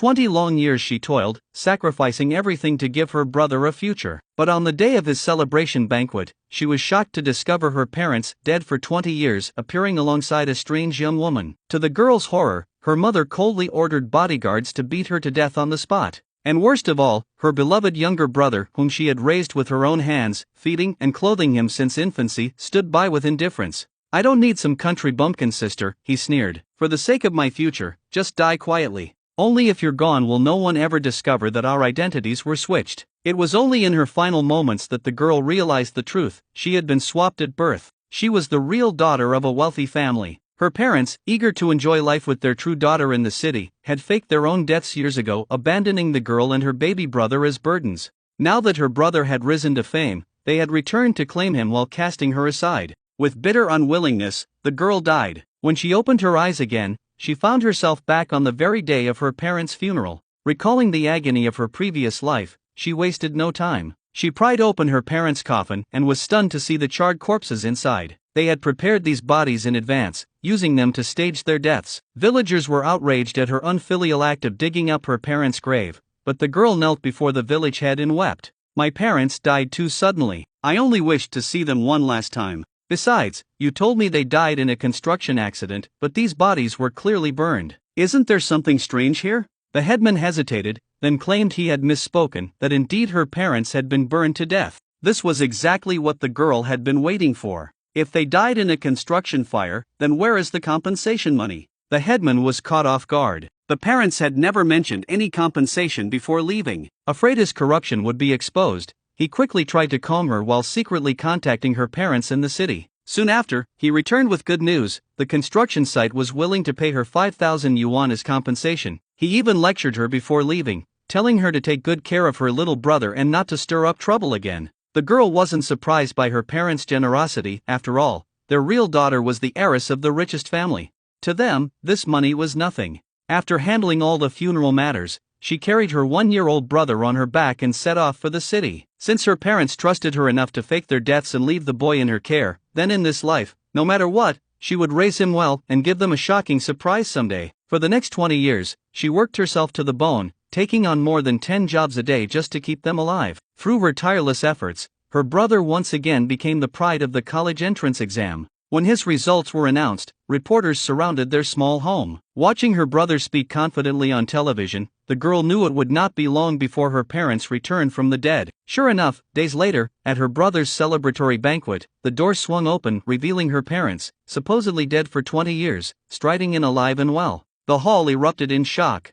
20 long years she toiled, sacrificing everything to give her brother a future. But on the day of his celebration banquet, she was shocked to discover her parents, dead for 20 years, appearing alongside a strange young woman. To the girl's horror, her mother coldly ordered bodyguards to beat her to death on the spot. And worst of all, her beloved younger brother, whom she had raised with her own hands, feeding and clothing him since infancy, stood by with indifference. "I don't need some country bumpkin, sister," he sneered. "For the sake of my future, just die quietly. Only if you're gone will no one ever discover that our identities were switched." It was only in her final moments that the girl realized the truth. She had been swapped at birth. She was the real daughter of a wealthy family. Her parents, eager to enjoy life with their true daughter in the city, had faked their own deaths years ago, abandoning the girl and her baby brother as burdens. Now that her brother had risen to fame, they had returned to claim him while casting her aside. With bitter unwillingness, the girl died. When she opened her eyes again, she found herself back on the very day of her parents' funeral. Recalling the agony of her previous life, she wasted no time. She pried open her parents' coffin and was stunned to see the charred corpses inside. They had prepared these bodies in advance, using them to stage their deaths. Villagers were outraged at her unfilial act of digging up her parents' grave, but the girl knelt before the village head and wept. "My parents died too suddenly. I only wished to see them one last time. Besides, you told me they died in a construction accident, but these bodies were clearly burned. Isn't there something strange here?" The headman hesitated, then claimed he had misspoken, that indeed her parents had been burned to death. This was exactly what the girl had been waiting for. If they died in a construction fire, then where is the compensation money? The headman was caught off guard. The parents had never mentioned any compensation before leaving. Afraid his corruption would be exposed, he quickly tried to calm her while secretly contacting her parents in the city. Soon after, he returned with good news. The construction site was willing to pay her 5,000 yuan as compensation. He even lectured her before leaving, telling her to take good care of her little brother and not to stir up trouble again. The girl wasn't surprised by her parents' generosity. After all, their real daughter was the heiress of the richest family. To them, this money was nothing. After handling all the funeral matters, she carried her 1-year-old brother on her back and set off for the city. Since her parents trusted her enough to fake their deaths and leave the boy in her care, then in this life, no matter what, she would raise him well and give them a shocking surprise someday. For the next 20 years, she worked herself to the bone, taking on more than 10 jobs a day just to keep them alive. Through her tireless efforts, her brother once again became the pride of the college entrance exam. When his results were announced, reporters surrounded their small home. Watching her brother speak confidently on television, the girl knew it would not be long before her parents returned from the dead. Sure enough, days later, at her brother's celebratory banquet, the door swung open, revealing her parents, supposedly dead for 20 years, striding in alive and well. The hall erupted in shock.